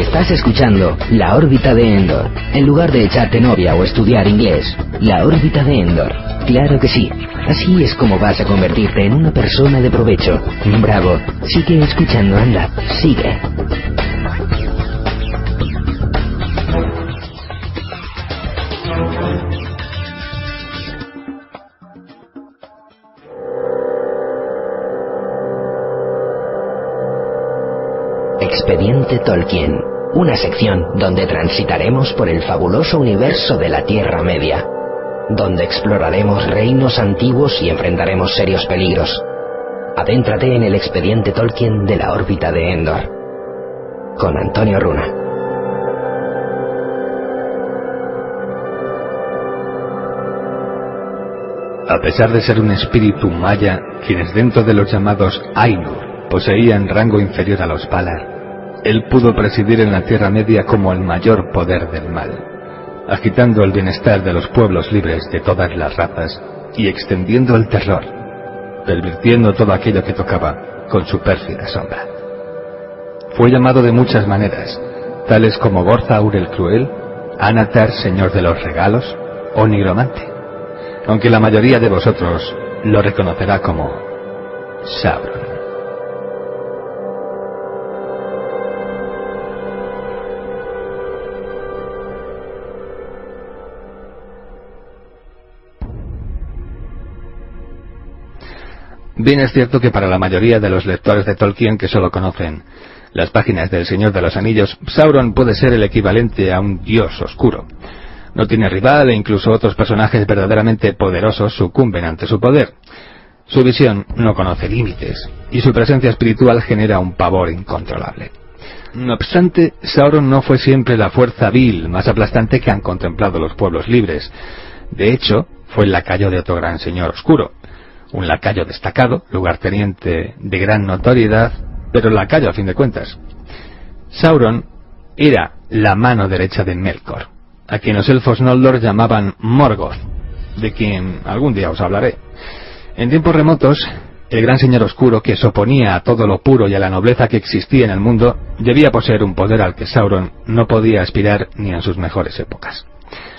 Estás escuchando La órbita de Endor. En lugar de echarte novia o estudiar inglés, La órbita de Endor. Claro que sí. Así es como vas a convertirte en una persona de provecho. Bravo. Sigue escuchando, anda. Sigue. Expediente Tolkien, una sección donde transitaremos por el fabuloso universo de la Tierra Media, donde exploraremos reinos antiguos y enfrentaremos serios peligros. Adéntrate en el Expediente Tolkien de La órbita de Endor, con Antonio Runa. A pesar de ser un espíritu maya, quienes dentro de los llamados Ainur poseían rango inferior a los Valar, él pudo presidir en la Tierra Media como el mayor poder del mal, agitando el bienestar de los pueblos libres de todas las razas y extendiendo el terror, pervirtiendo todo aquello que tocaba con su pérfida sombra. Fue llamado de muchas maneras, tales como Gorthaur el Cruel, Anatar Señor de los Regalos o Nigromante, aunque la mayoría de vosotros lo reconocerá como Sauron. Bien es cierto que para la mayoría de los lectores de Tolkien que solo conocen las páginas del Señor de los Anillos, Sauron puede ser el equivalente a un dios oscuro. No tiene rival e incluso otros personajes verdaderamente poderosos sucumben ante su poder. Su visión no conoce límites y su presencia espiritual genera un pavor incontrolable. No obstante, Sauron no fue siempre la fuerza vil más aplastante que han contemplado los pueblos libres. De hecho, fue el lacayo de otro gran señor oscuro. Un lacayo destacado, lugarteniente de gran notoriedad, pero lacayo a fin de cuentas. Sauron era la mano derecha de Melkor, a quien los elfos Noldor llamaban Morgoth, de quien algún día os hablaré. En tiempos remotos, el gran señor oscuro que se oponía a todo lo puro y a la nobleza que existía en el mundo, debía poseer un poder al que Sauron no podía aspirar ni en sus mejores épocas.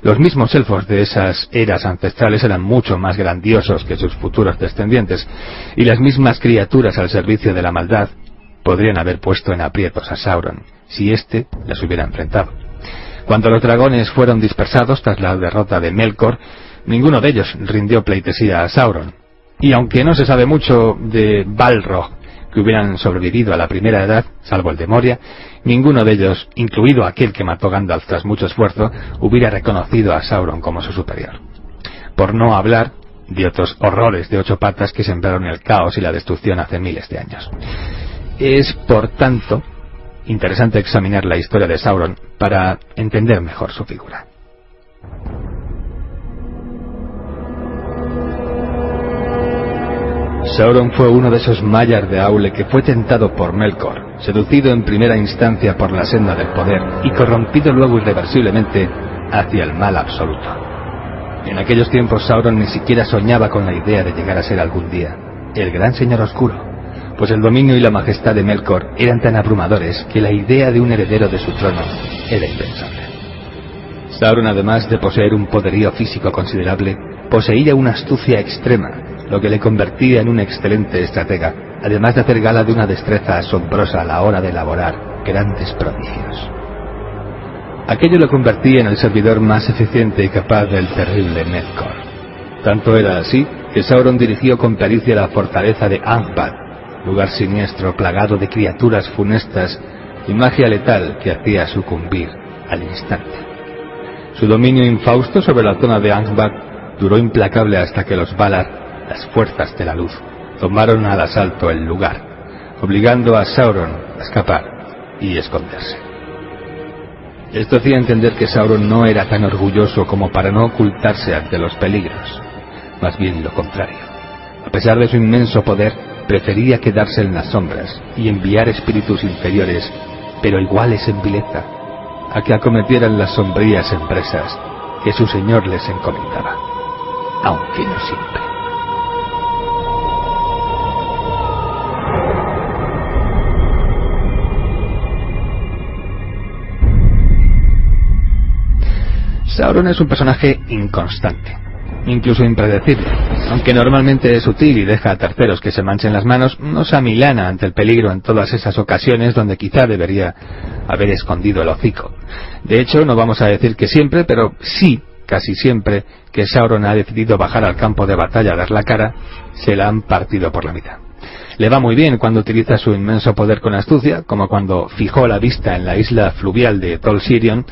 Los mismos elfos de esas eras ancestrales eran mucho más grandiosos que sus futuros descendientes, y las mismas criaturas al servicio de la maldad podrían haber puesto en aprietos a Sauron, si éste las hubiera enfrentado. Cuando los dragones fueron dispersados tras la derrota de Melkor, ninguno de ellos rindió pleitesía a Sauron, y aunque no se sabe mucho de Balrog que hubieran sobrevivido a la primera edad, salvo el de Moria, ninguno de ellos, incluido aquel que mató Gandalf tras mucho esfuerzo, hubiera reconocido a Sauron como su superior. Por no hablar de otros horrores de 8 patas que sembraron el caos y la destrucción hace miles de años. Es, por tanto, interesante examinar la historia de Sauron para entender mejor su figura. Sauron fue uno de esos mayas de Aule que fue tentado por Melkor, seducido en primera instancia por la senda del poder y corrompido luego irreversiblemente hacia el mal absoluto. En aquellos tiempos Sauron ni siquiera soñaba con la idea de llegar a ser algún día el gran señor oscuro, pues el dominio y la majestad de Melkor eran tan abrumadores que la idea de un heredero de su trono era impensable. Sauron, además de poseer un poderío físico considerable, poseía una astucia extrema, lo que le convertía en un excelente estratega, además de hacer gala de una destreza asombrosa a la hora de elaborar grandes prodigios. Aquello lo convertía en el servidor más eficiente y capaz del terrible Melkor. Tanto era así que Sauron dirigió con pericia la fortaleza de Angband, lugar siniestro plagado de criaturas funestas y magia letal que hacía sucumbir al instante. Su dominio infausto sobre la zona de Angband duró implacable hasta que los Valar, las fuerzas de la luz, tomaron al asalto el lugar, obligando a Sauron a escapar y esconderse. Esto hacía entender que Sauron no era tan orgulloso como para no ocultarse ante los peligros, más bien lo contrario. A pesar de su inmenso poder, prefería quedarse en las sombras y enviar espíritus inferiores, pero iguales en vileza, a que acometieran las sombrías empresas que su señor les encomendaba, aunque no siempre. Sauron es un personaje inconstante, incluso impredecible. Aunque normalmente es sutil y deja a terceros que se manchen las manos, no se amilana ante el peligro en todas esas ocasiones donde quizá debería haber escondido el hocico. De hecho, no vamos a decir que siempre, pero sí, casi siempre, que Sauron ha decidido bajar al campo de batalla a dar la cara, se la han partido por la mitad. Le va muy bien cuando utiliza su inmenso poder con astucia, como cuando fijó la vista en la isla fluvial de Tol Sirion,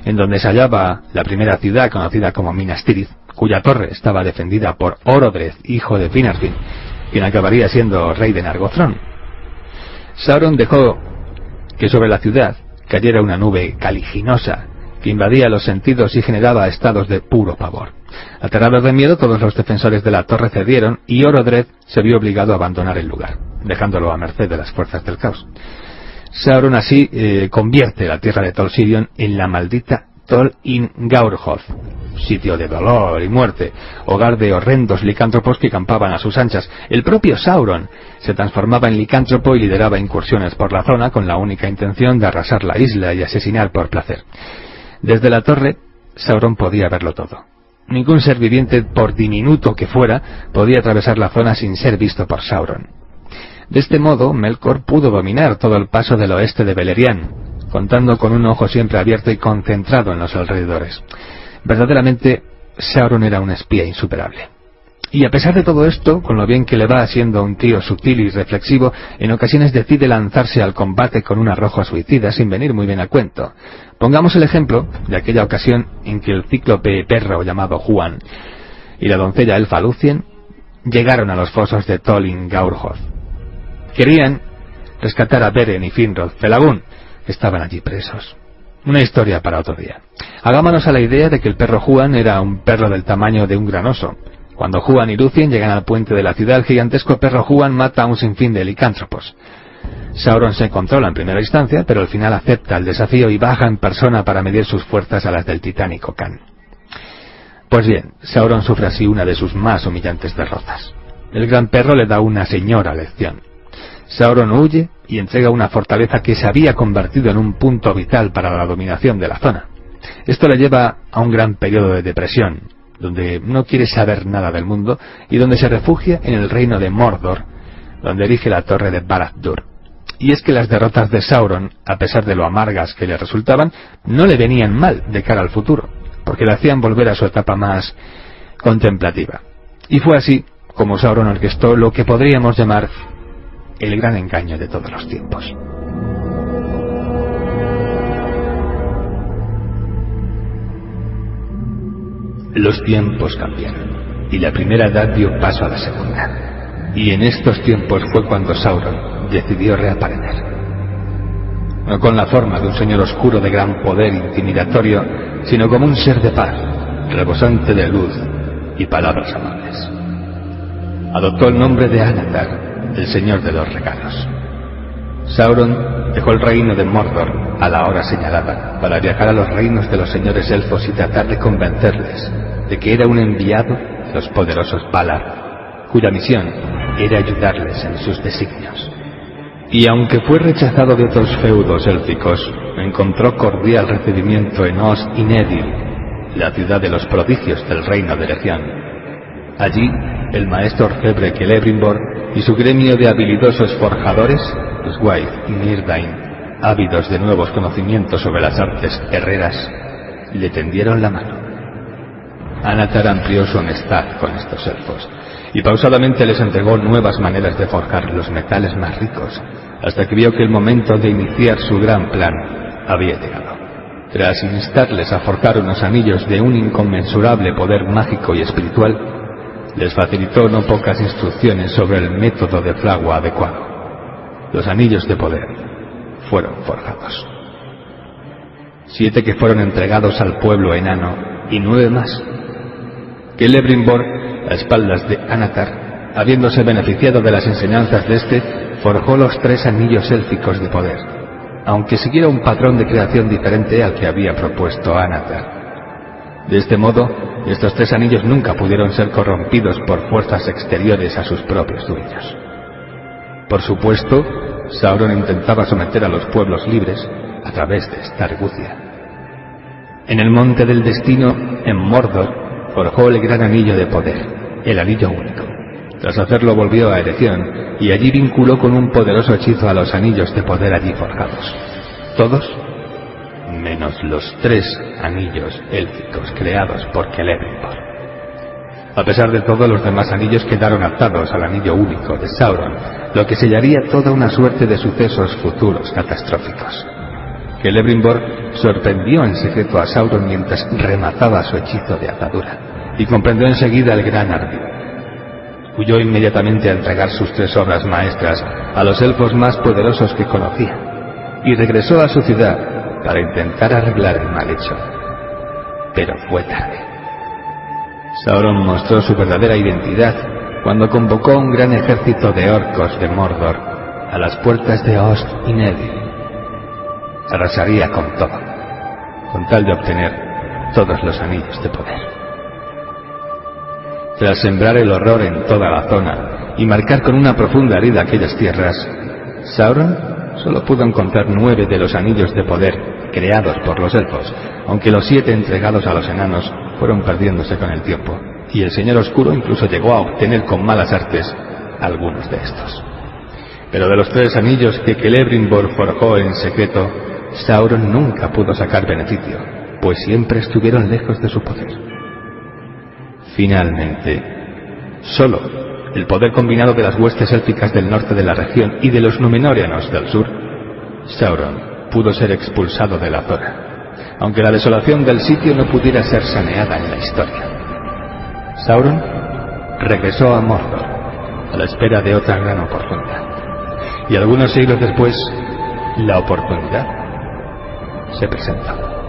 en donde se hallaba la primera ciudad conocida como Minas Tirith, cuya torre estaba defendida por Orodreth, hijo de Finarfin, quien acabaría siendo rey de Nargothrond. Sauron dejó que sobre la ciudad cayera una nube caliginosa que invadía los sentidos y generaba estados de puro pavor. Aterrados de miedo, todos los defensores de la torre cedieron y Orodreth se vio obligado a abandonar el lugar, dejándolo a merced de las fuerzas del caos. Sauron así convierte la tierra de Tol Sirion en la maldita Tol in Gaurhoth, sitio de dolor y muerte, hogar de horrendos licántropos que campaban a sus anchas. El propio Sauron se transformaba en licántropo y lideraba incursiones por la zona con la única intención de arrasar la isla y asesinar por placer. Desde la torre, Sauron podía verlo todo. Ningún ser viviente, por diminuto que fuera, podía atravesar la zona sin ser visto por Sauron. De este modo, Melkor pudo dominar todo el paso del oeste de Beleriand, contando con un ojo siempre abierto y concentrado en los alrededores. Verdaderamente, Sauron era un espía insuperable. Y a pesar de todo esto, con lo bien que le va siendo un tío sutil y reflexivo, en ocasiones decide lanzarse al combate con un arrojo suicida sin venir muy bien a cuento. Pongamos el ejemplo de aquella ocasión en que el cíclope perro llamado Huan y la doncella elfa Lúthien llegaron a los fosos de Tol in Gaurhoth. Querían rescatar a Beren y Finrod Felagún, que estaban allí presos. Una historia para otro día. Hagámonos a la idea de que el perro Huan era un perro del tamaño de un gran oso. Cuando Huan y Lúthien llegan al puente de la ciudad, el gigantesco perro Huan mata a un sinfín de licántropos. Sauron se controla en primera instancia, pero al final acepta el desafío y baja en persona para medir sus fuerzas a las del titánico Khan. Pues bien, Sauron sufre así una de sus más humillantes derrotas. El gran perro le da una señora lección. Sauron huye y entrega una fortaleza que se había convertido en un punto vital para la dominación de la zona. Esto le lleva a un gran periodo de depresión, donde no quiere saber nada del mundo y donde se refugia en el reino de Mordor, donde erige la torre de Barad-dûr. Y es que las derrotas de Sauron, a pesar de lo amargas que le resultaban, no le venían mal de cara al futuro, porque le hacían volver a su etapa más contemplativa. Y fue así como Sauron orquestó lo que podríamos llamar el gran engaño de todos los tiempos. Los tiempos cambiaron, y la primera edad dio paso a la segunda. Y en estos tiempos fue cuando Sauron decidió reaparecer. No con la forma de un señor oscuro de gran poder intimidatorio, sino como un ser de paz, rebosante de luz y palabras amables. Adoptó el nombre de Anatar, el señor de los regalos. Sauron dejó el reino de Mordor a la hora señalada para viajar a los reinos de los señores elfos y tratar de convencerles de que era un enviado de los poderosos Valar, cuya misión era ayudarles en sus designios. Y aunque fue rechazado de otros feudos élficos, encontró cordial recibimiento en Os Inedil, la ciudad de los prodigios del reino de Legión. Allí, el maestro orfebre Celebrimbor y su gremio de habilidosos forjadores, los Swaith y Myrdain, ávidos de nuevos conocimientos sobre las artes herreras, le tendieron la mano. Anatar amplió su amistad con estos elfos y pausadamente les entregó nuevas maneras de forjar los metales más ricos, hasta que vio que el momento de iniciar su gran plan había llegado. Tras instarles a forjar unos anillos de un inconmensurable poder mágico y espiritual, les facilitó no pocas instrucciones sobre el método de fragua adecuado. Los anillos de poder fueron forjados. 7 que fueron entregados al pueblo enano y 9 más. Celebrimbor, a espaldas de Anatar, habiéndose beneficiado de las enseñanzas de este, forjó los 3 anillos élficos de poder, aunque siguiera un patrón de creación diferente al que había propuesto Anatar. De este modo, estos 3 anillos nunca pudieron ser corrompidos por fuerzas exteriores a sus propios dueños. Por supuesto, Sauron intentaba someter a los pueblos libres a través de esta argucia. En el monte del destino, en Mordor, forjó el gran anillo de poder, el anillo único. Tras hacerlo volvió a Eregion y allí vinculó con un poderoso hechizo a los anillos de poder allí forjados. Todos, menos los 3 anillos élficos creados por Celebrimbor. A pesar de todo, los demás anillos quedaron atados al anillo único de Sauron, lo que sellaría toda una suerte de sucesos futuros catastróficos. Celebrimbor sorprendió en secreto a Sauron mientras remataba su hechizo de atadura, y comprendió enseguida el gran ardid. Huyó inmediatamente a entregar sus 3 obras maestras a los elfos más poderosos que conocía, y regresó a su ciudad para intentar arreglar el mal hecho. Pero fue tarde. Sauron mostró su verdadera identidad cuando convocó un gran ejército de orcos de Mordor a las puertas de Osth y Nevil. Arrasaría con todo, con tal de obtener todos los anillos de poder. Tras sembrar el horror en toda la zona y marcar con una profunda herida aquellas tierras, Sauron solo pudo encontrar 9 de los anillos de poder creados por los elfos, aunque los 7 entregados a los enanos fueron perdiéndose con el tiempo, y el Señor Oscuro incluso llegó a obtener con malas artes algunos de estos. Pero de los 3 anillos que Celebrimbor forjó en secreto, Sauron nunca pudo sacar beneficio, pues siempre estuvieron lejos de su poder. Finalmente, solo el poder combinado de las huestes élficas del norte de la región y de los Númenóreanos del sur, Sauron pudo ser expulsado de la zona, aunque la desolación del sitio no pudiera ser saneada en la historia. Sauron regresó a Mordor a la espera de otra gran oportunidad, y algunos siglos después, la oportunidad se presentó.